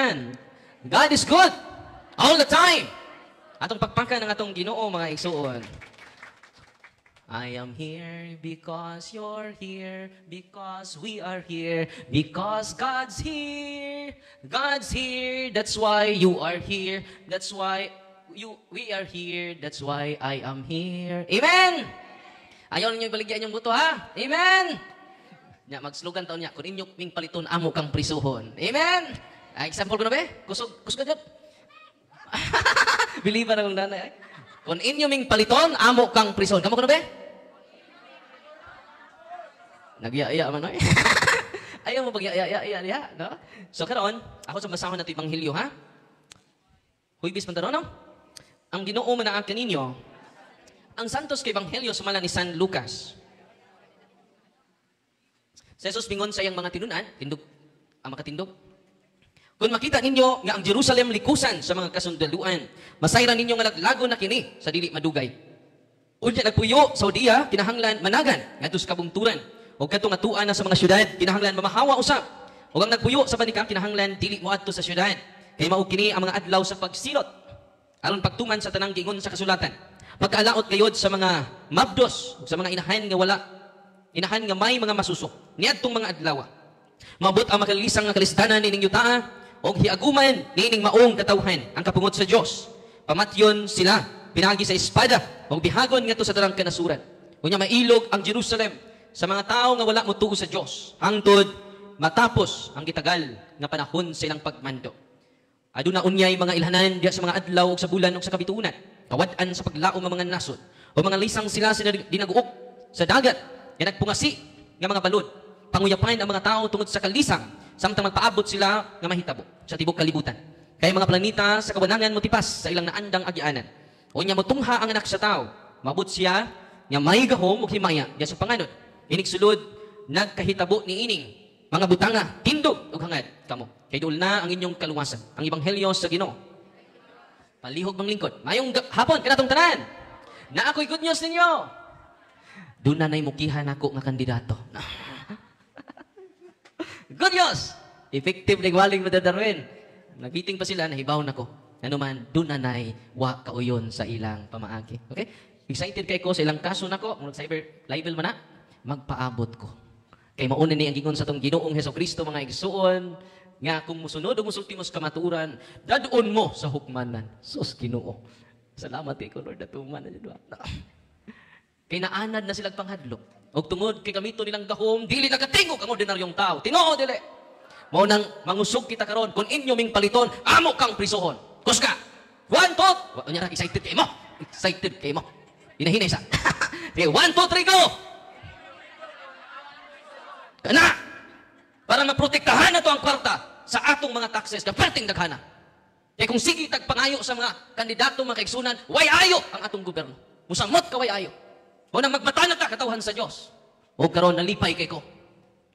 tanan. God is good. All the time. Atong pagpangka ng atong Ginoo, mga igsuon. I am here because you're here, because we are here, because God's here. God's here, that's why you are here. That's why we are here. That's why I am here. Amen! Ayaw ninyo ibaligyan yung buto, ha? Amen! Nya, mag-slogan taon niya, kung inyo ming paliton, amo kang prisuhon. Amen! Example ko na ba? Kusog ka dyan. Believe na kong nanay. Kung inyo ming paliton, amo kang prisuhon. Kamu ko na ba? Nagyaya man no? Ayaw mo pag-yaya diha, no? So karon, ako sa basahon nato Ebanghelyo, ha? Huybis man daron, no? Ang Ginoo man ang kaninyo, ang santos kay Ebanghelyo sumala ni San Lucas. Sa Jesus bingon sa iyang mga tinunan, tindog ang makatindog. Kung makita ninyo nga ang Jerusalem likusan sa mga kasundaluan, masayran ninyo nga laglago na kini sa dili madugay. Unya nagpuyo sa Judea, kinahanglan managan ngadto sa kabungturan. O katong atuan na sa mga syudad, kinahanglan mamahawa usap. O ang nagpuyo sa banika, kinahanglan dili moadto sa syudad. Kay mao kini ang mga adlaw sa pagsilot. Aron pagtuman sa tanang gingon sa kasulatan. Pagkaalaot gayod sa mga mabdos, sa mga inahan nga may mga masusok. Niadtong mga adlaw. Mabot ang makalisang nga kalisdanan nining yutaa og hiaguman nining maong katawhan ang kapungot sa Dios. Pamatyon sila pinagi sa espada og bihagon ngadto sa darang kanasuran. Unya mailog ang Jerusalem sa mga tao nga wala motuo sa Dios hangtod matapos ang gitagal nga panahon sa ilang pagmando. Aduna unyay mga ilhanan diya sa mga adlaw ug sa bulan ug sa kabitunan. Kawad-an sa paglaom ng mga nasod o mga lisang sila dinaguok sa dagat nga nagpungasi nga mga balod. Panguyapan ang mga tao tungod sa kalisang samtang magpaabot sila nga mahitabo sa tibok kalibutan. Kay mga planeta sa kawanangan motipas sa ilang naandang agianan. Unya motungha ang anak sa tao, mabot siya nga may gahom ug himaya diya sa panganod. Inig sulod, nagkahitabo ni ining mga butanga, tindog ug hangad kamo. Kay dul na ang inyong kaluwasan, ang Ebanghelyo sa Ginoo. Palihog mang lingkod. Mayong hapon kanatong tanan. Na ako'y good news ninyo. Doon na mukihan ako nga kandidato. Good news! Effective nagwaling mo Darwin. Nagbiting pa sila, nahibaw na ko. Ano man, doon na wa kauyon sa ilang pamaagi. Okay? Excited kay ko sa ilang kaso na ko. Kung cyber libel man na, magpaabot ko. Kay mauna ni ang gingon sa tong Ginoong Hesukristo mga igsuon, nga kung musunod o musulti mo sa kamaturan, dadoon mo sa hukmanan. Sus, Ginoo. Salamat ko, Lord, datuman na dito. Kay naanad na silang panghadlok. Og tungod kay kamito nilang gahom, dili nagatingog ang ordinaryong tao. Tinoo, dili. Mao nang mangusog kita karon, kung inyo ming paliton, amo kang prisohon. Kuska. One, two. Unya ra excited kay mo. Excited kay mo. Hinahinay sa. Okay, 1, 2, 3, go. Kana. Para maprotektahan na to ang kwarta sa atong mga taxes na perting daghana. Kaya kung sige tagpangayo sa mga kandidato, mga kaigsunan, way ayo ang atong gobyerno. Musamot ka way ayo. O nang magmatana ta katawhan sa Dios. O karon nalipay kay ko.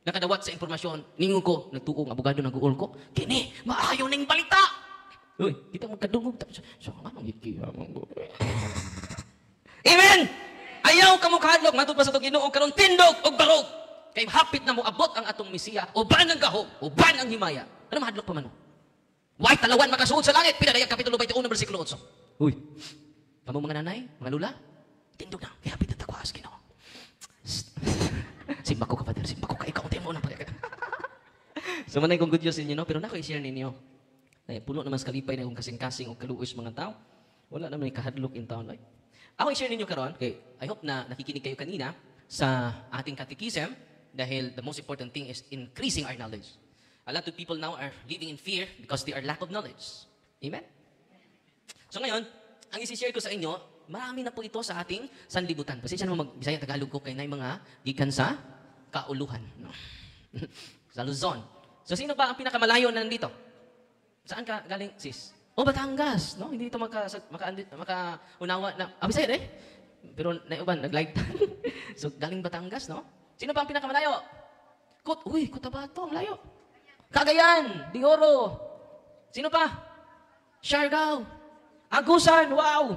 Nakadawat sa impormasyon, ningon ko, nagtuong abogado ng guol ko, kini, maayo ning balita. Uy, kita magkadungog. So, anong ikiya mong Amen! Ayaw ka mo kahadlok, matod pa sa itong Ginoo, karon tindog o barog. Kay hapit na mo abot ang atong Mesiya, uban ang gahom, uban ang himaya. Ano mahadlok pa man? Why talawan makasuod sa langit? Pinadayag Kapitulo 21, versikulo 8. Uy, kamo mga nanay, mga lula, tindog na, kay hapit na takwas, Ginoo. Simba ko kapatid, simba ko ka, ikaw, mo na pag So manay kong good news ninyo, no? Pero na ko i-share ninyo. Ay, puno naman sa kalipay na kung kasing-kasing o kaluos mga tao. Wala naman yung kahadlok in town. Like. Ako i-share ninyo karon, okay, I hope na nakikinig kayo kanina sa ating catechism dahil the most important thing is increasing our knowledge. A lot of people now are living in fear because they are lack of knowledge. Amen? So ngayon, ang isi-share ko sa inyo, marami na po ito sa ating sanlibutan. Pasensya naman mag-Bisaya Tagalog ko kay na mga gikan sa kauluhan. No? Sa Luzon. So sino ba ang pinakamalayo na nandito? Saan ka galing, sis? O Batangas. No? Hindi ito makaunawa na. Bisaya eh. Pero naiuban, nag-live. So galing Batangas, no? Sino ba ang pinakamalayo? Cotabato, ang layo. Cagayan, De Oro. Sino pa? Siargao. Agusan, wow.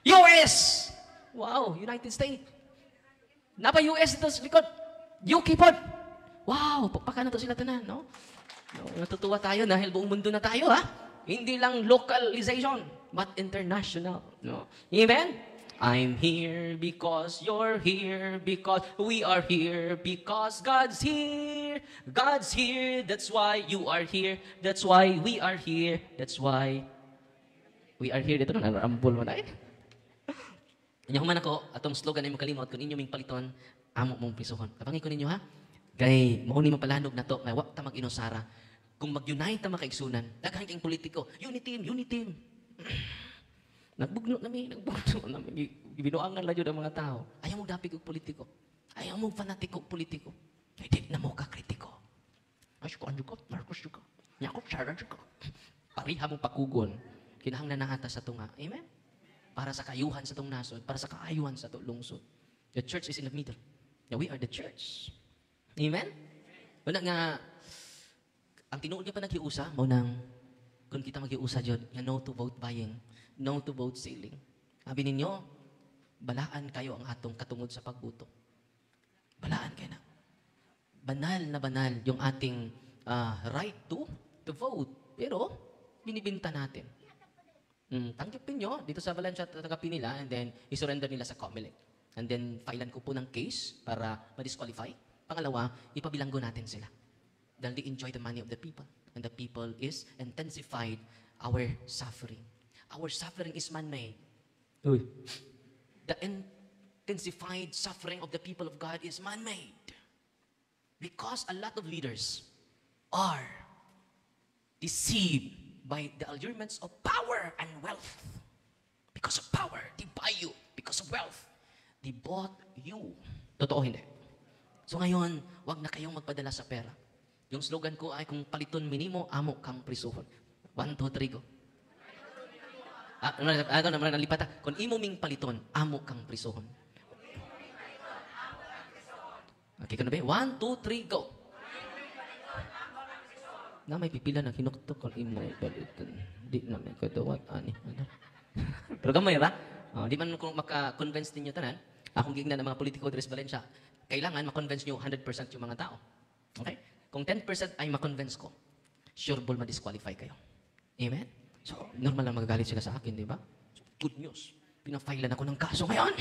US. Wow, United States. Napa US ito sa likod. UK pod. Wow, pagpaka na to sila tanan, no? No, natutuwa tayo dahil buong mundo na tayo, ha? Hindi lang localization, but international. No? Amen? I'm here because you're here, because we are here, because God's here. God's here, that's why you are here. That's why we are here. That's why we are here. Dito na, narambol mo na eh. Inyong man ako, atong slogan ay makalimot, kung inyo ming paliton, amo mong pisuhon. Kapangin ko ninyo ha? Kay, mauni mapalanog na to, nga wak ta mag-inosara. Kung mag-unite ta makaigsunan, daghan kayong politiko, unity team. Nagbugno namin. Binuangan lang yun ang mga tao. Ayaw mo dapig og politiko. Ayaw mo fanatiko og politiko. Hindi na mo ka kritiko. Asyko, anyo ko, Marcos ko. Nyakot, Sarah ko. Pariha mong pakugon. Kinahanglan na ata sa tunga. Amen? Para sa kayuhan sa tong nasod, para sa kaayuhan sa tong lungsod. The church is in the middle. Now, we are the church. Amen? Wala nga, ang tinuod niya pa nag-iusa, mo nang, kung kita mag-iusa dyan, no to vote buying, no to vote selling. Sabi ninyo, balaan kayo ang atong katungod sa pagbuto. Balaan kayo na. Banal yung ating right to vote. Pero, binibinta natin. Tanggapin nyo, dito sa Valencia, tanggapin nila, and then, isurrender nila sa COMELEC. And then, filean ko po ng case para ma-disqualify. Pangalawa, ipabilanggo natin sila. Dahil they enjoy the money of the people. And the people is intensified our suffering. Our suffering is man-made. The intensified suffering of the people of God is man-made. Because a lot of leaders are deceived by the allurements of power and wealth. Because of power, they buy you. Because of wealth, they bought you. Totoo hindi? So ngayon, wag na kayong magpadala sa pera. Yung slogan ko ay, kung paliton minimo, amo kang prisuhon. 1, 2, 3, go. Ano naman nalipata? Kung imo ming paliton, amo kang prisuhon. Okay, kano ba? 1, 2, 3, go. Na may pipila na kinuktok kung imo paliton. Di na may kadawat, ani. Pero gamay ba? Di man kung maka-convince ninyo tanan, akong gignan ng mga politiko dres Valencia, kailangan ma-convince nyo 100% yung mga tao. Okay? Kung 10% ay ma-convince ko, sure ball ma-disqualify kayo. Amen? So, normal lang magagalit sila sa akin, di ba? So, good news. Pinafailan ako ng kaso ngayon.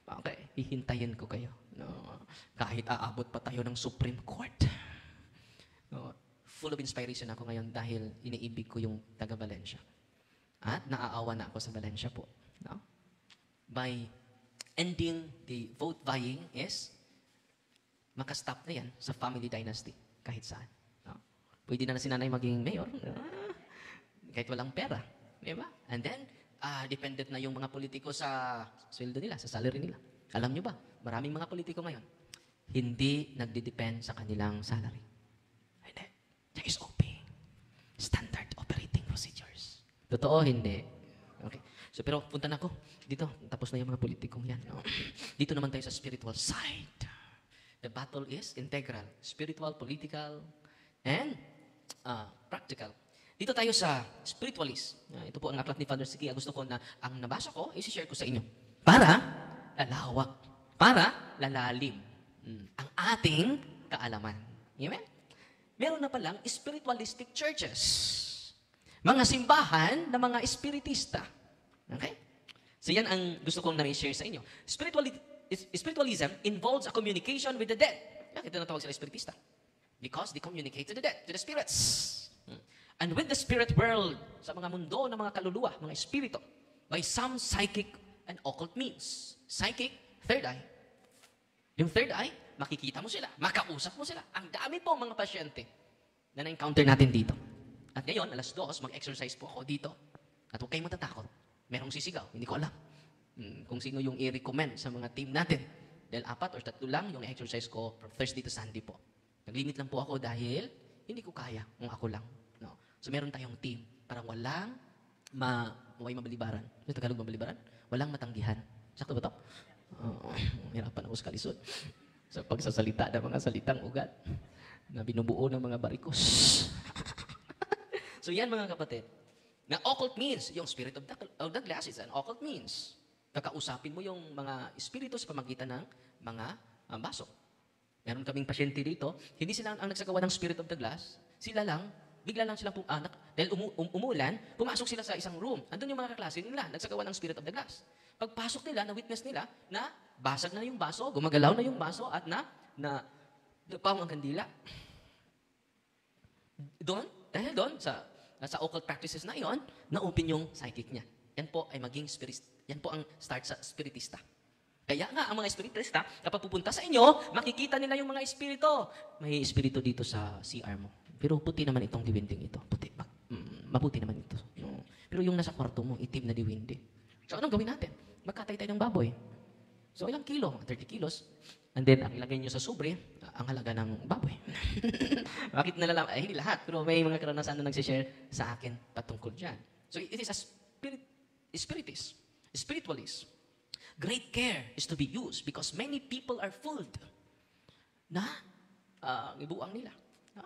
Okay, hihintayin ko kayo. No, kahit aabot pa tayo ng Supreme Court. No, full of inspiration ako ngayon dahil iniibig ko yung taga Valencia. At naaawa na ako sa Valencia po. No? By ending the vote buying is makastop na yan sa family dynasty kahit saan. No? Pwede na si nanay maging mayor. Kahit walang pera. Diba? And then, dependent na yung mga politiko sa sweldo nila, sa salary nila. Alam nyo ba, maraming mga politiko ngayon, hindi nagdi-depend sa kanilang salary. Hindi. There is OP. Standard Operating Procedures. Totoo, hindi. Okay. So, pero punta na ako. Dito, tapos na yung mga politikong yan. No? Dito naman tayo sa spiritual side. The battle is integral. Spiritual, political, and practical. Dito tayo sa spiritualist. Ito po ang aklat ni Father Siki. Gusto ko na ang nabasa ko, isi-share ko sa inyo. Para lalawak. Para lalalim. Ang ating kaalaman. Amen? Meron na palang spiritualistic churches. Mga simbahan na mga espiritista. Okay? So yan ang gusto kong na-share sa inyo. Spiritualism involves a communication with the dead. Yan, ito natawag sila espiritista. Because they communicate to the dead, to the spirits. And with the spirit world, sa mga mundo ng mga kaluluwa, mga espiritu, by some psychic and occult means. Psychic, third eye. Yung third eye, makikita mo sila, makausap mo sila. Ang dami po mga pasyente na na-encounter natin dito. At ngayon, alas 2, mag-exercise po ako dito. At huwag kayong matatakot. Merong sisigaw, hindi ko alam. Kung sino yung i-recommend sa mga team natin. Dahil 4 or 3 lang yung exercise ko from Thursday to Sunday po. Nag-limit lang po ako dahil hindi ko kaya kung ako lang. No. So meron tayong team para walang mabalibaran. Yung Tagalog mabalibaran? Walang matanggihan. Sakto ba ito? Hirapan ako sa kalisod. Sa pagsasalita ng mga salitang ugat na binubuo ng mga barikos. So yan mga kapatid. Na occult means, yung spirit of the glass is an occult means. Kakausapin mo yung mga espiritu sa pamagitan ng mga baso. Meron kaming pasyente dito, hindi sila ang nagsagawa ng spirit of the glass, Sila lang, bigla lang silang pumanak. Dahil umulan, pumasok sila sa isang room. Andun yung mga kaklase nila, nagsagawa ng Spirit of the Glass. Pagpasok nila, na-witness nila na basag na yung baso, gumagalaw na yung baso, at na pawang ang kandila. Dahil doon, sa occult practices na iyon, na-open yung psychic niya. Yan po ay maging yan po ang start sa spiritista. Kaya nga, ang mga espiritista, kapag pupunta sa inyo, makikita nila yung mga espiritu. May espiritu dito sa CR mo. Pero puti naman itong diwinding ito. Puti. Mabuti naman ito. Pero yung nasa kwarto mo, itim na diwinding. So, anong gawin natin? Magkatay tayo ng baboy. So, ilang kilo? 30 kilos. And then, ang ilagay nyo sa sobre, ang halaga ng baboy. Bakit nalalaman? Hindi lahat. Pero may mga karanasan na nagsishare sa akin patungkol dyan. So, it is a spiritualist. Great care is to be used because many people are fooled na ibuang nila. No?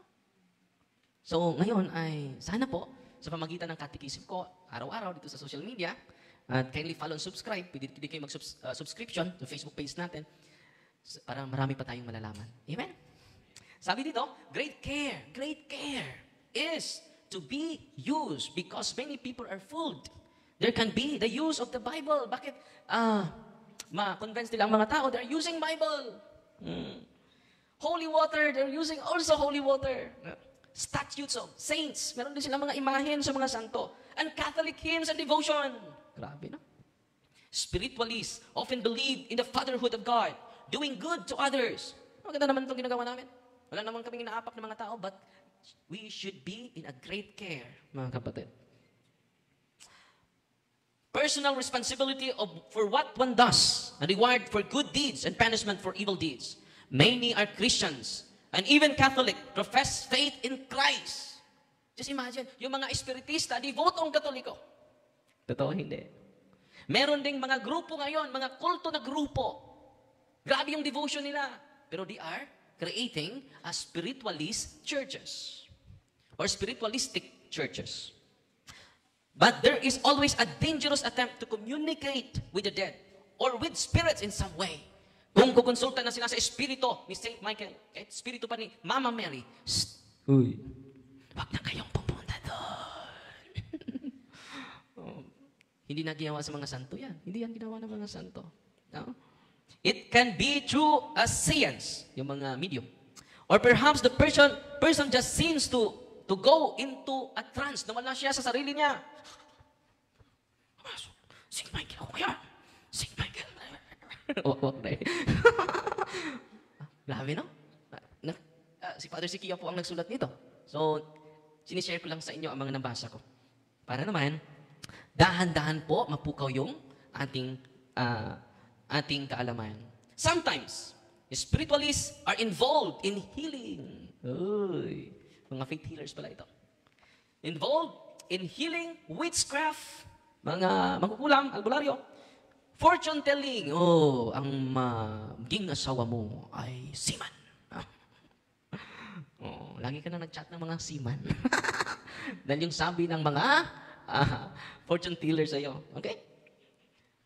So, ngayon ay sana po sa pamagitan ng katikism ko, araw-araw dito sa social media, at kindly follow and subscribe. Pwede kayo mag-subscription sa Facebook page natin para marami pa tayong malalaman. Amen? Sabi dito, great care is to be used because many people are fooled. There can be the use of the Bible. Bakit? Ma-convince nila ang mga tao, they're using Bible. Holy water, they're using also holy water. Statutes of saints. Meron din silang mga imahen sa mga santo. And Catholic hymns and devotion. Grabe, no? Spiritualists often believe in the fatherhood of God, doing good to others. Maganda naman itong ginagawa namin. Wala naman kaming inaapak ng mga tao, but we should be in a great care, mga kapatid. Personal responsibility for what one does, a reward for good deeds and punishment for evil deeds. Many are Christians, and even Catholic, profess faith in Christ. Just imagine, yung mga espiritista, devotong Katoliko. Totoo, hindi. Meron ding mga grupo ngayon, mga kulto na grupo. Grabe yung devotion nila. Pero they are creating a spiritualist churches or spiritualistic churches. But there is always a dangerous attempt to communicate with the dead or with spirits in some way. Kung kukonsulta na sila sa espiritu ni St. Michael, kahit espiritu pa ni Mama Mary, uy, wag na kayong pupunta doon. Hindi na ginawa sa mga santo yan. Hindi yan ginawa ng mga santo. No? It can be through a seance, yung mga medium. Or perhaps the person just seems to go into a trance. Nawala siya sa sarili niya. St. Michael, ako yan. St. Michael. Wag na eh. Grabe, no? Si Father Sikia po ang nagsulat nito. So, sinishare ko lang sa inyo ang mga nabasa ko. Para naman, dahan-dahan po mapukaw yung ating kaalaman. Sometimes, spiritualists are involved in healing. Uy, mga faith healers pala ito. Involved in healing, witchcraft, mga mangkukulam, albularyo, fortune telling. Oh, ang maging asawa mo ay seaman. Oh, lagi ka na nag-chat ng mga seaman. Dahil yung sabi ng mga fortune teller sa'yo. Okay?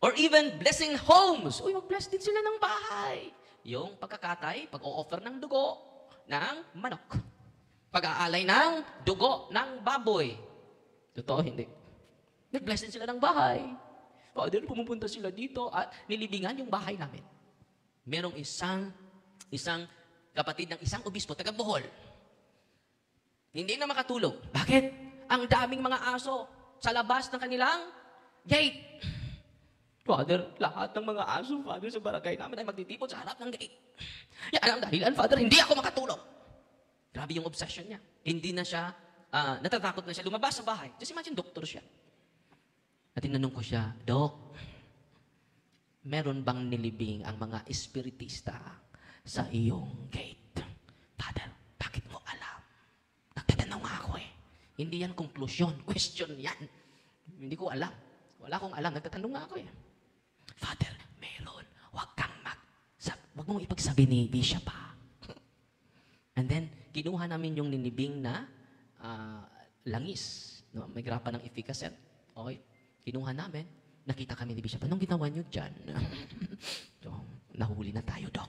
Or even blessing homes. Uy, mag-bless din sila ng bahay. Yung pagkakatay, pag-o-offer ng dugo ng manok. Pag-aalay ng dugo ng baboy. Totoo, hindi. Nag-bless din sila ng bahay. Father, pumupunta sila dito at nilibingan yung bahay namin. Merong isang kapatid ng isang obispo, taga Bohol. Hindi na makatulog. Bakit? Ang daming mga aso sa labas ng kanilang gate. Father, lahat ng mga aso, Father, sa barangay namin ay magtitipon sa harap ng gate. Yan ang dahilan, Father, hindi ako makatulog. Grabe yung obsession niya. Hindi na siya, natatakot na siya lumabas sa bahay. Just imagine, doktor siya. At tinanong ko siya, Dok, meron bang nilibing ang mga espiritista sa iyong gate? Father, bakit mo alam? Nagtatanong ako eh. Hindi yan conclusion, question yan. Hindi ko alam. Wala akong alam, nagtatanong nga ako eh. Father, meron. Huwag mong ipagsabi ni Bishop ha. And then, kinuha namin yung ninibing na langis. No? May grapa ng efficacy. Okay. Kinuha namin. Nakita kami ni Bishop. Anong ginawa niyo dyan? So, nahuli na tayo, Doc.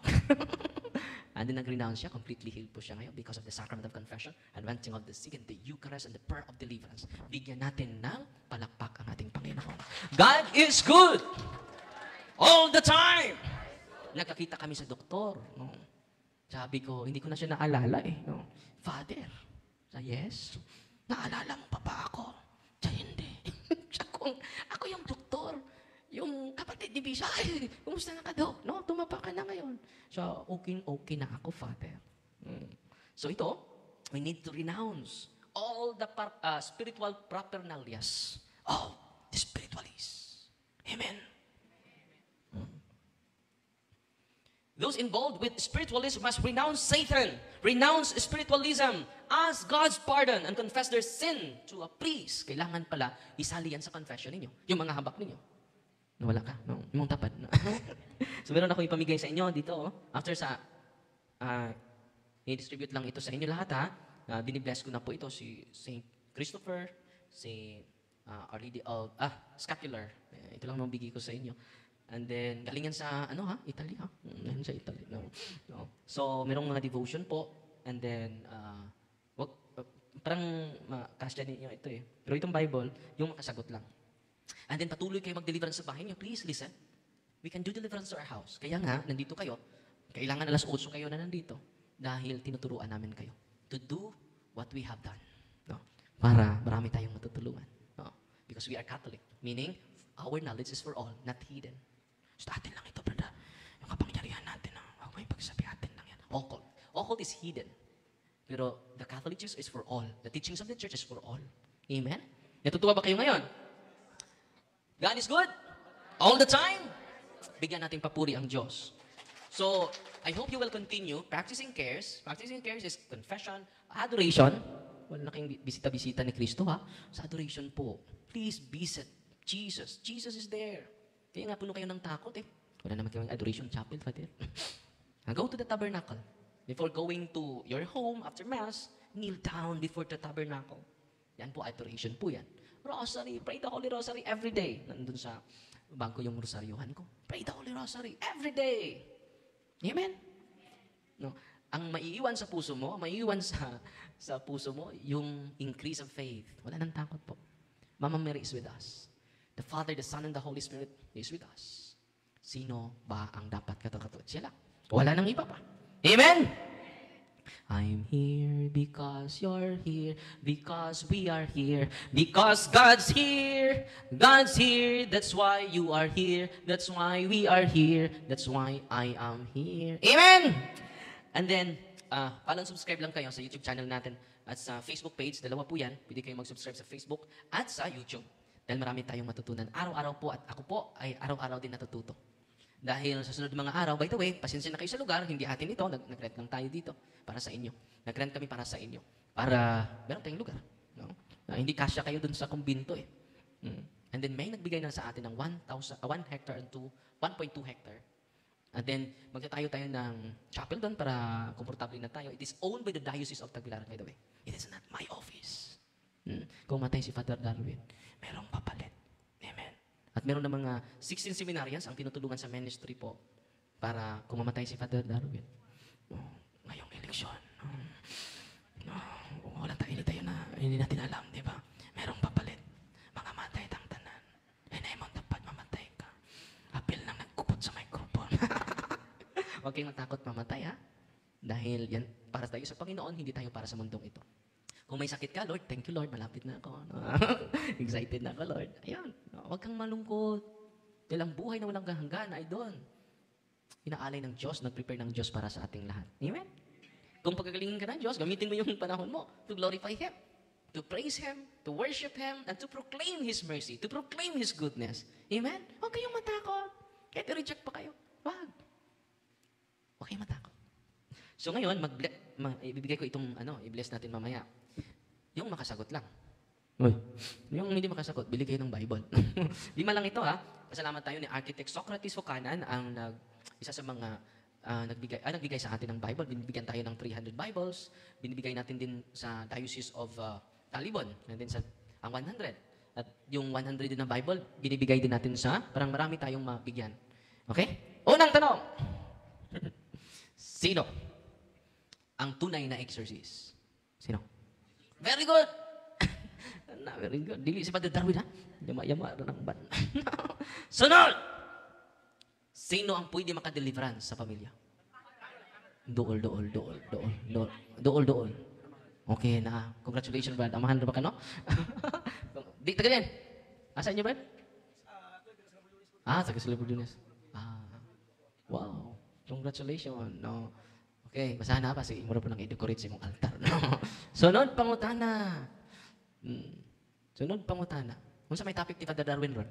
And then nag-renounce siya, completely healed po siya ngayon because of the sacrament of confession, anointing of the sick, and the Eucharist, and the prayer of deliverance. Bigyan natin ng palakpak ang ating Panginoon. God is good! All the time! Nagkakita kami sa doktor. No? Sabi ko, hindi ko na siya naalala eh. No? Father, sa yes, naalala mo pa ba ako? Siya hindi. Siya kung, ako yung doktor. Yung kapatid ni Bisa, ay, kumusta na ka daw? No, tumapa ka na ngayon. So, okay na ako, Father. So ito, we need to renounce all the spiritual propernalias of the spiritualists. Amen. Those involved with spiritualism must renounce Satan, renounce spiritualism, ask God's pardon, and confess their sin to a priest. Kailangan pala isali yan sa confession ninyo, yung mga habak ninyo. Nawala ka? No, yung tapad. No. So meron ako ipamigay sa inyo dito. After sa, i-distribute lang ito sa inyo lahat ha. Binibless ko na po ito si St. Christopher, si Our Lady of, Scapular. Ito lang nang bigay ko sa inyo. And then, galingan sa, Italy ha? Sa Italy. No. So, merong mga devotion po. And then, parang kasya ninyo ito eh. Pero itong Bible, yung makasagot lang. And then patuloy kayo mag-deliverance sa bahay niyo. Please listen. We can do deliverance to our house. Kaya nga, nandito kayo. Kailangan 8:00 kayo na nandito. Dahil tinuturuan namin kayo to do what we have done. No? Para marami tayong matutulungan. No? Because we are Catholic. Meaning, our knowledge is for all, not hidden. So atin lang ito, brother. Yung kapangyarihan natin. Huwag mo ipagsabi atin lang yan. Occult. Occult is hidden. Pero the Catholic Church is for all. The teachings of the Church is for all. Amen? Natutuwa ba kayo ngayon? God is good all the time. Bigyan natin papuri ang Diyos. So, I hope you will continue practicing cares. Practicing cares is confession, adoration. Wala na kayong bisita-bisita ni Kristo ha. Sa adoration po, please visit Jesus. Jesus is there. Kaya nga puno kayo ng takot eh. Wala naman kayong adoration chapel, Father. Go to the tabernacle. Before going to your home after Mass, kneel down before the tabernacle. Yan po, adoration po yan. Rosary, pray the Holy Rosary every day. Nandun sa bago yung rosaryuhan ko. Pray the Holy Rosary every day. Amen? No? Ang maiiwan sa puso mo, maiiwan sa puso mo, yung increase of faith. Wala nang takot po. Mama Mary is with us. The Father, the Son, and the Holy Spirit is with us. Sino ba ang dapat katulad? Sila. Wala nang iba pa. Amen? I'm here because you're here, because we are here, because God's here. God's here, that's why you are here, that's why we are here, that's why I am here. Amen! And then, subscribe lang kayo sa YouTube channel natin at sa Facebook page. Dalawa po yan. Pwede kayo mag-subscribe sa Facebook at sa YouTube. Dahil marami tayong matutunan. Araw-araw po at ako po ay araw-araw din natututo. Dahil sa sunod mga araw, by the way, pasensya na kayo sa lugar, hindi atin ito, nag-rent lang tayo dito para sa inyo. Nag-rent kami para sa inyo. Para meron tayong lugar. No? Hindi kasya kayo dun sa kumbinto eh. And then may nagbigay na sa atin ng 1 hectare and 1.2 hectare. And then magtatayo tayo ng chapel doon para komportable na tayo. It is owned by the Diocese of Tagbilaran, by the way. It is not my office. Kung matay si Father Darwin, merong papalit. Amen. At meron na mga 16 seminarians ang tinutulungan sa ministry po para kung mamatay si Father Darwin. Ngayong eleksyon. Hindi natin alam, di ba? Merong papalit. Mga matay tang tanan. Naimon dapat mamatay ka. Apil nang nagkupot sa microphone. Huwag kayong matakot mamatay, ha? Dahil yan, para tayo sa Panginoon, hindi tayo para sa mundong ito. Kung may sakit ka, Lord, thank you, Lord, malapit na ako. Excited na ako, Lord. Ayan, huwag kang malungkot. Dahil ang buhay na walang hanggan ay doon. Inaalay ng Diyos, nag-prepare ng Diyos para sa ating lahat. Amen? Kung pagagalingin ka ng Diyos, gamitin mo yung panahon mo to glorify Him, to praise Him, to worship Him, and to proclaim His mercy, to proclaim His goodness. Amen? Huwag kayong matakot. Kahit i-reject pa kayo. Wag. Huwag kayong matakot. So ngayon, ibibigay ko itong, i-bless natin mamaya. Yung makasagot lang. Yung hindi makasagot, bili kayo ng Bible. 5 lang ito ha. Pasalamat tayo ni Architect Socrates Hocanan, ang isa sa mga nagbigay sa atin ng Bible. Binibigyan tayo ng 300 Bibles. Binibigay natin din sa Diocese of Talibon. And then ang 100. At yung 100 din na Bible, binibigay din natin parang marami tayong mabigyan. Okay? Unang tanong. Sino ang tunay na exorcist? Sino? Very good! Very good. Dili si Father Darwin, ha? Yama-yama na ng ban. Sunod! Sino ang pwede makadeliverance sa pamilya? Dool. Okay na. Congratulations, Brad. Amahan na ba ka, no? Di, taga din. Asa inyo, Brad? Taga Silabrudunes. Wow. Congratulations. No. Okay, basahan na pa. Sige, mura po nang i-decorate sa imong altar. No? Sunod, pangutana. Sunod, pangutana. Kung sa may topic ni Father Darwin, Ron?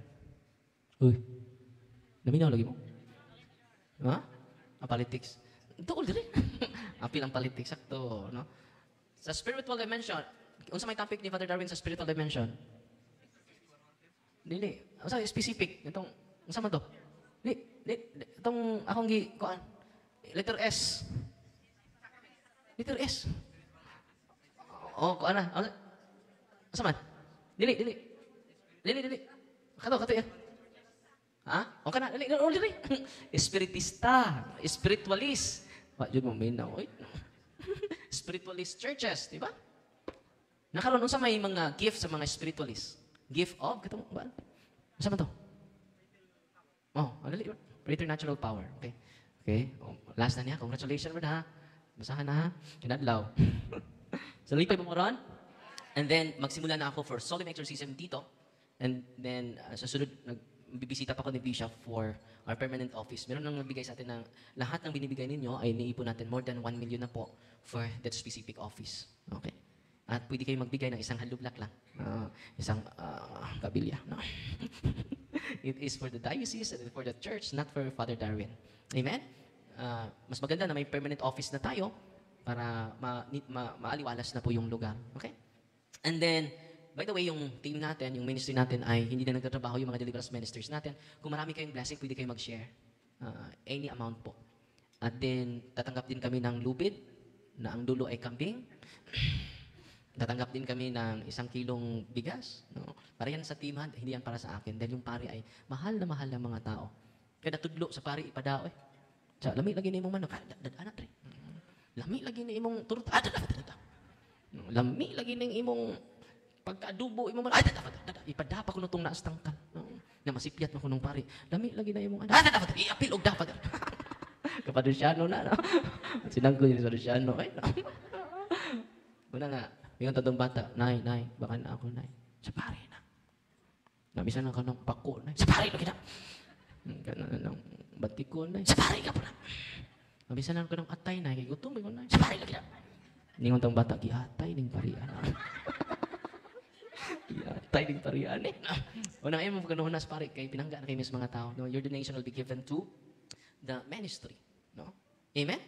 Uy. Naminaw lagi mo? Ha? Politics. Dool din. Apil ang politics. Sakto, no? Sa spiritual dimension, kung sa may topic ni Father Darwin sa spiritual dimension, dili. Sa specific, itong, kung man to? Itong akong kuan. Letter S. Letter S. Kuan na. Asa man? Dili. Kato yan. Ha? O ka na, dili. Espiritista. Spiritualist. Yun mo, minaw. Spiritualist churches, di ba? Nakaroon sa may mga gift sa mga spiritualists. Gift of, katong, ba? Asa man to? Dali. Preternatural power. Okay. Last na niya. Congratulations, Lord, ha? Basahan na, ha? Kinadlaw. So, lipay mo ron. And then, magsimula na ako for solemn exorcism dito. And then, sa sunod, nagbibisita pa ako ni Bishop for our permanent office. Meron nang nagbigay sa atin ng lahat ng binibigay ninyo ay niipon natin more than 1 million na po for that specific office. Okay. At pwede kayo magbigay ng isang halublak lang. Isang kabilya. No? It is for the diocese and for the church, not for Father Darwin. Amen? Mas maganda na may permanent office na tayo para maaliwalas na po yung lugar. Okay? And then, by the way, yung team natin, yung ministry natin ay hindi na nagtatrabaho yung mga deliverance ministers natin. Kung marami kayong blessing, pwede kayo mag-share. Any amount po. At then, tatanggap din kami ng lubid na ang dulo ay kambing. Tatanggap din kami ng 1 kilong bigas. No? Para yan sa team, hindi yan para sa akin. Dahil yung pari ay mahal na mga tao. Kaya natudlo sa pari ipadao eh. Sa lami lagi na imong manok. Anak rin. Lami lagi na imong turut. Lami lagi na imong pagka-adubo imong manok. Ipadapa ko nung naas tangkal. Na masipyat mo ko nung pari. Lami lagi na imong anak. Iapil og dapat. Kapadosyano na. No? Sinangko yun sa Padosyano. Una nga. Yung tatong bata, nay, baka na ako, nay. Sa pare na. Nabisa na ka ng pako, nay. Sa pare na kita. Gano'n ng batiko, nay. Sa pare ka po na. Nabisa na ka ng atay, nay. Gutom, nay. Sa pare na kita. Ningon tong bata, giatay ning parian. Giatay ning parian, eh. Unang ayaw mo gano'n sa pare, kay pinangga na kayo sa mga tao. No? Your donation will be given to the ministry. No? Amen?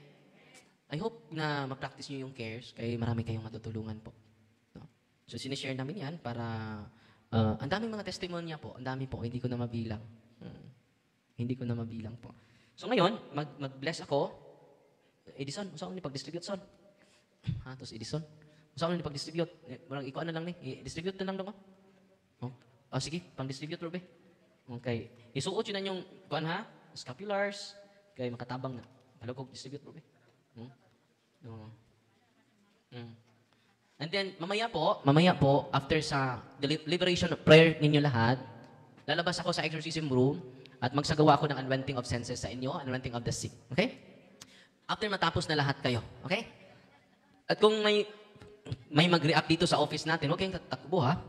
I hope na ma-practice nyo yung cares kaya marami kayong matutulungan po. No? So, sinishare namin yan para ang daming mga testimonya po. Ang dami po. Hindi ko na mabilang. Hindi ko na mabilang po. So, ngayon, mag-bless ako. Edison, saan ni pag-distribute, son? Tapos Edison. Saan ni pag-distribute? Marang ikaw na lang ni. I-distribute na lang doon. Sige, pang-distribute, Ruby. Okay. Isuot yun na yung, scapulars. Kaya makatabang na. Palagog, distribute, Ruby. And then, mamaya po, after sa liberation of prayer ninyo lahat, lalabas ako sa exorcism room at magsagawa ako ng anointing of senses sa inyo, anointing of the sick. Okay? After matapos na lahat kayo. Okay? At kung may mag-react dito sa office natin, huwag kayong tatakbo, ha?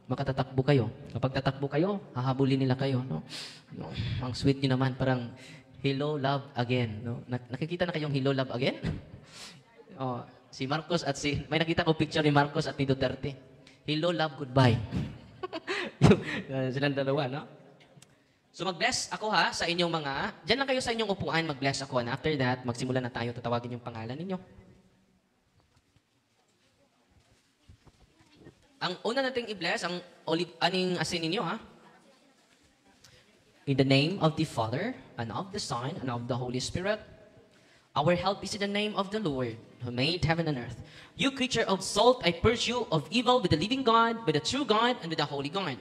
Makatatakbo kayo. Kapag tatakbo kayo, hahabulin nila kayo. No? Ang sweet nyo naman, parang, hello, love again. No? Nakikita na kayong hello, love again? Si Marcos at may nakita ko picture ni Marcos at ni Duterte. Hello, love, goodbye. Silang dalawa, no? So mag-bless ako sa inyong dyan lang kayo sa inyong upuan, mag-bless ako. And after that, magsimula na tayo, tatawagin yung pangalan ninyo. Ang una nating i-bless, ang aning asin ninyo, In the name of the Father, and of the Son, and of the Holy Spirit, our help is in the name of the Lord, who made heaven and earth. You creature of salt, I purge you of evil with the living God, with the true God, and with the holy God.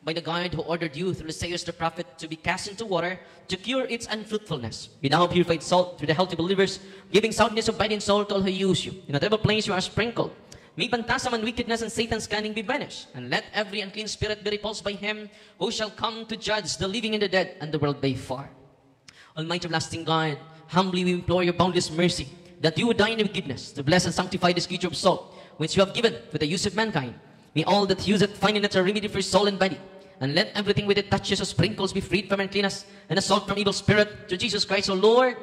by the God who ordered you through Isaiah the prophet to be cast into water to cure its unfruitfulness. Be now purified salt through the healthy believers, giving soundness of body and soul to all who use you. In whatever place you are sprinkled, may bantasam and wickedness and Satan's cunning be banished, and let every unclean spirit be repulsed by him who shall come to judge the living and the dead, and the world by far. Almighty everlasting God, humbly we implore your boundless mercy, that you would dine in wickedness, to bless and sanctify this creature of salt, which you have given for the use of mankind. May all that use it find in it a remedy for soul and body, and let everything with it touches or sprinkles be freed from uncleanness, and a salt from evil spirit, through Jesus Christ, O Lord.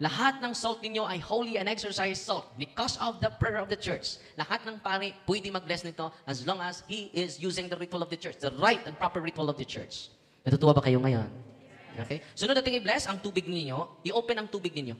Lahat ng salt ninyo ay holy and exercised salt because of the prayer of the church. Lahat ng pari pwede mag-bless nito as long as he is using the ritual of the church, the right and proper ritual of the church. Natutuwa ba kayo ngayon? Okay? Sunod natin i-bless ang tubig ninyo, i-open ang tubig ninyo.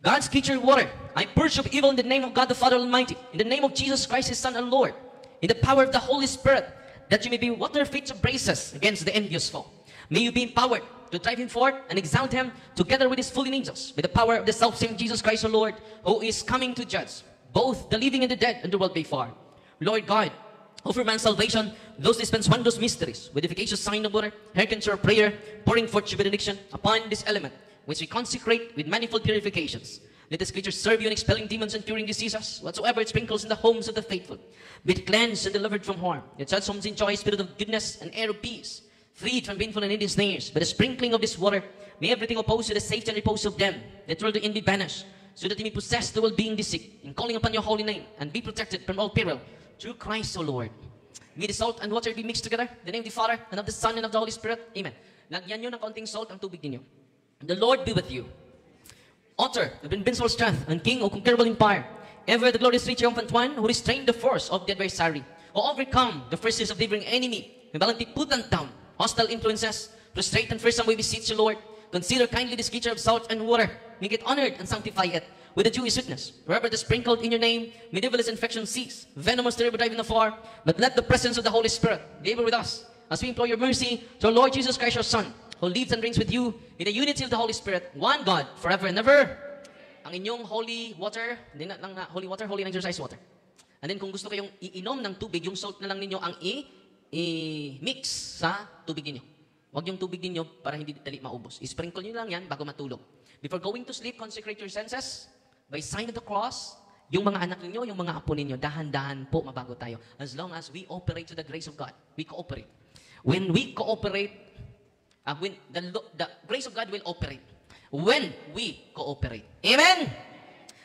God's creature water, I purge of evil in the name of God the Father Almighty, in the name of Jesus Christ, His Son and Lord, in the power of the Holy Spirit, that you may be water fit to brace us against the envious foe. May you be empowered to drive him forth and exalt him together with his fallen angels, by the power of the self-same Jesus Christ, our Lord, who is coming to judge both the living and the dead and the world by far. Lord God, offer man's salvation, those dispense wondrous mysteries, with efficacious sign of water, hearken to our prayer, pouring forth your benediction upon this element, which we consecrate with manifold purifications. Let this creature serve you in expelling demons and curing diseases, whatsoever it sprinkles in the homes of the faithful. Be it cleansed and delivered from harm. Let such homes enjoy spirit of goodness and air of peace, freed from painful and needy snares. By the sprinkling of this water, may everything opposed to the safety and repose of them that will in be banished, so that they may possess the well-being they seek, in calling upon your holy name, and be protected from all peril, through Christ, O Lord. May the salt and water be mixed together, in the name of the Father, and of the Son, and of the Holy Spirit. Amen. Lagyan nyo ng kaunting salt ang tubig ninyo. The Lord be with you. Author of invincible strength and King of conquerable empire, ever the glorious triumphant one, who restrained the force of the adversary, who overcome the forces of the enemy, may valiantly put them down hostile influences, prostrate and fearsome we beseech you, Lord. Consider kindly this creature of salt and water, make it honored and sanctify it with a Jewish witness. Wherever it is sprinkled in your name, may devil's infection cease, venomous terrible driving afar, but let the presence of the Holy Spirit be able with us, as we implore your mercy to our Lord Jesus Christ, your Son, who lives and reigns with you in the unity of the Holy Spirit, one God, forever and ever. Ang inyong holy water, hindi na lang na holy water, holy and exercise water. And then kung gusto kayong iinom ng tubig, yung salt na lang ninyo ang i-mix sa tubig ninyo. Huwag yung tubig ninyo para hindi dali maubos. I-sprinkle nyo lang yan bago matulog. Before going to sleep, consecrate your senses by sign of the cross. Yung mga anak ninyo, yung mga apo ninyo, dahan-dahan po mabago tayo. As long as we operate to the grace of God. We cooperate. When we cooperate, when the grace of God will operate. When we cooperate. Amen?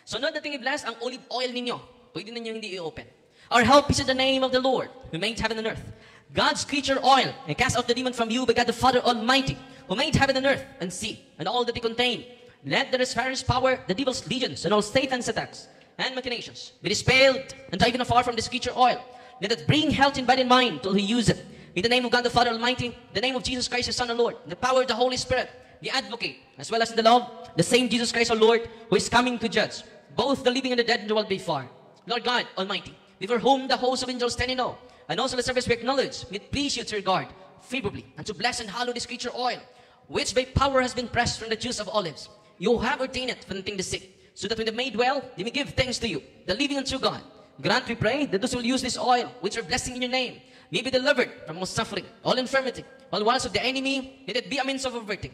So, not nating i-bless ang olive oil ninyo. Pwede ninyo hindi i-open. Our help is in the name of the Lord, who made heaven and earth. God's creature oil, and cast out the demon from you by God the Father Almighty, who made heaven and earth, and sea, and all that they contain. Let the nefarious power, the devil's legions, and all Satan's attacks, and machinations, be dispelled, and driven afar from this creature oil. Let it bring health in body and mind, till he use it. In the name of God the Father Almighty, the name of Jesus Christ, His Son and Lord, the power of the Holy Spirit, the advocate, as well as in the love, the same Jesus Christ our Lord, who is coming to judge both the living and the dead in the world by far. Lord God Almighty, before whom the hosts of angels stand in awe, and also the service we acknowledge, may it please you to regard favorably, and to bless and hallow this creature oil, which by power has been pressed from the juice of olives. You have ordained it for the thing to sick, so that when they made well, they may give thanks to you, the living and true God. Grant, we pray, that those who will use this oil, which are blessing in your name, may be delivered from all suffering, all infirmity, all wiles of the enemy, let it be a means of averting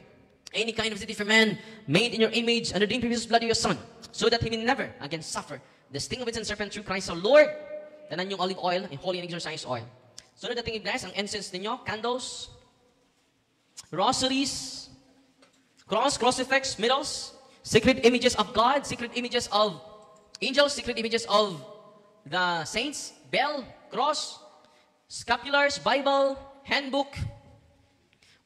any kind of city for man, made in your image, and redeemed from His blood of your Son, so that he may never again suffer the sting of its serpent through Christ our Lord. Tanan yung olive oil, and holy and exercise oil. So na dating i-bless ang incense ninyo, candles, rosaries, cross, crucifix, medals, sacred images of God, sacred images of angels, sacred images of the saints, bell, cross, scapulars, Bible, handbook,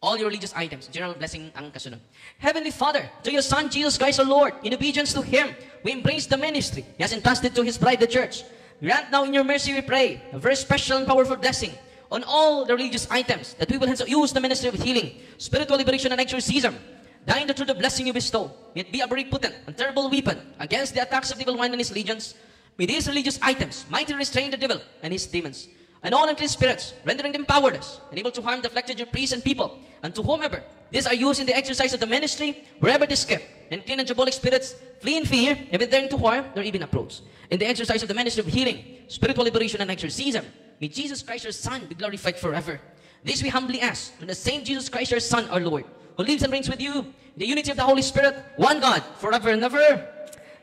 all your religious items. General blessing ang kasunod. Heavenly Father, to your Son, Jesus Christ our Lord, in obedience to Him, we embrace the ministry He has entrusted to His bride, the church. Grant now in your mercy, we pray, a very special and powerful blessing on all the religious items, that we will hence use the ministry of healing, spiritual liberation, and exorcism. Dying through the blessing you bestow, may it be a very potent and terrible weapon against the attacks of the evil one and his legions. May these religious items mightily restrain the devil and his demons, and all unclean spirits, rendering them powerless, and able to harm the afflicted your priests and people, and to whomever these are used in the exercise of the ministry, wherever they skip, and clean and diabolic spirits flee in fear, if it daring to harm, nor even approach. In the exercise of the ministry of healing, spiritual liberation, and exorcism, may Jesus Christ, your Son, be glorified forever. This we humbly ask, through the same Jesus Christ, your Son, our Lord, who lives and reigns with you, in the unity of the Holy Spirit, one God, forever and ever.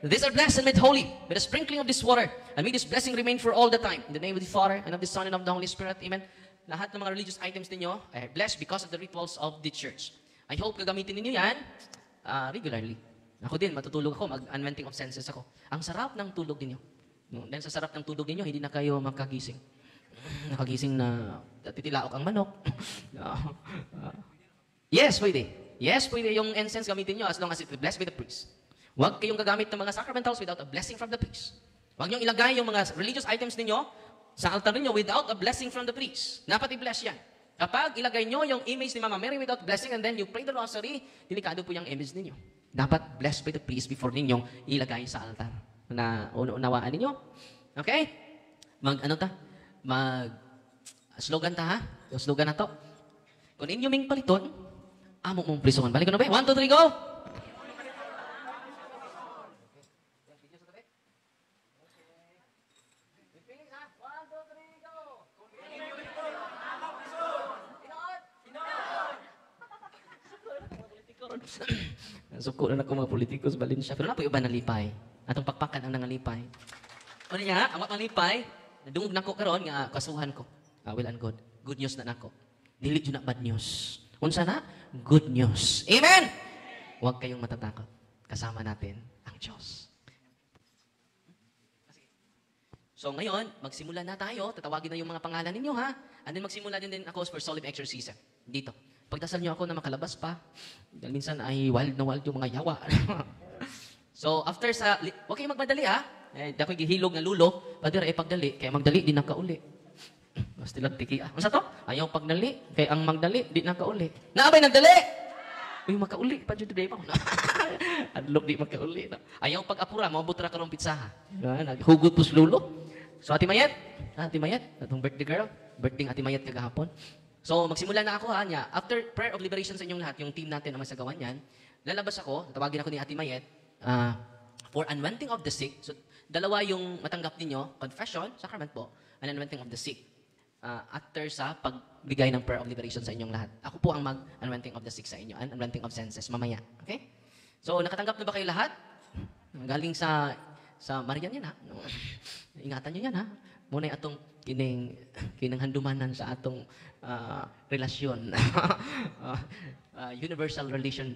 These are blessed and made holy by the sprinkling of this water, and may this blessing remain for all the time. In the name of the Father, and of the Son, and of the Holy Spirit. Amen. Lahat ng mga religious items ninyo ay blessed because of the rituals of the church. I hope gagamitin ninyo yan regularly. Ako din, matutulog ako, mag-unventing of senses ako. Ang sarap ng tulog ninyo. Dahil sa sarap ng tulog ninyo, hindi na kayo makagising. Nakagising na titilaok ang manok. Yes, pwede. Yes, pwede yung incense gamitin nyo as long as it's blessed by the priest. Huwag kayong gagamit ng mga sacramentals without a blessing from the priest. Huwag nyo ilagay yung mga religious items ninyo sa altar ninyo without a blessing from the priest. Dapat i-bless yan. Kapag ilagay nyo yung image ni Mama Mary without blessing and then you pray the rosary, delikado po yung image ninyo. Dapat blessed by the priest before ninyong ilagay sa altar. Unawaan ninyo? Okay? Slogan ta ha? Yung slogan na to. Kung inyo ming paliton, amo mong prison. Balik ko na ba? 1, 2, 3, go! Suko na ako mga politikos, balin siya. Pero na po yung iba nalipay. Atong pakpakan ang nangalipay. Ano niya, ang makalipay, nadungog na ko karon nga kasuhan ko. Well and good. Good news na nako. Dili yun na bad news. Unsa na? Good news. Amen! Huwag kayong matatakot. Kasama natin ang Diyos. So ngayon, magsimula na tayo. Tatawagin na yung mga pangalan ninyo ha. And then magsimula din ako for solemn exorcism. Dito. Pagdasal niyo ako na makalabas pa. Dahil minsan ay wild na wild yung mga yawa. So after huwag kayong magmadali ha. Dako'y gihilog na lulo. Padira pagdali. Kaya magdali, di na kauli. Basta lang tiki. Ano sa to? Ayaw pagdali. Kaya ang magdali, di na kauli. Naabay nagdali! Uy, makauli. Pa dyan today pa. Adlok di makauli. Ayaw pag-apura. Mabutra ka rong pizza. Naghugot po sa lulo. So Ate Mayet. Atong birthday girl. Birthday Ate Mayet kagahapon. So magsimula na ako ha. After prayer of liberation sa inyong lahat, yung team natin na masagawan yan, lalabas ako. Tawagin ako ni Ate Mayet. For anointing of the sick. So dalawa yung matanggap ninyo. Confession, sacrament po. And anointing of the sick. After sa pagbigay ng prayer of liberation sa inyong lahat. Ako po ang mag-anointing of the sick sa inyo and anointing of senses mamaya. Okay? So, nakatanggap na ba kayo lahat? Galing sa Marian yan ha? Ingatan nyo yan ha? Muna yung atong kinanghandumanan sa atong relasyon. Universal relation,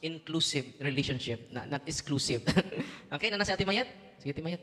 inclusive relationship, not exclusive. Okay? Nana si Ate Mayet? Sige, Ate Mayet.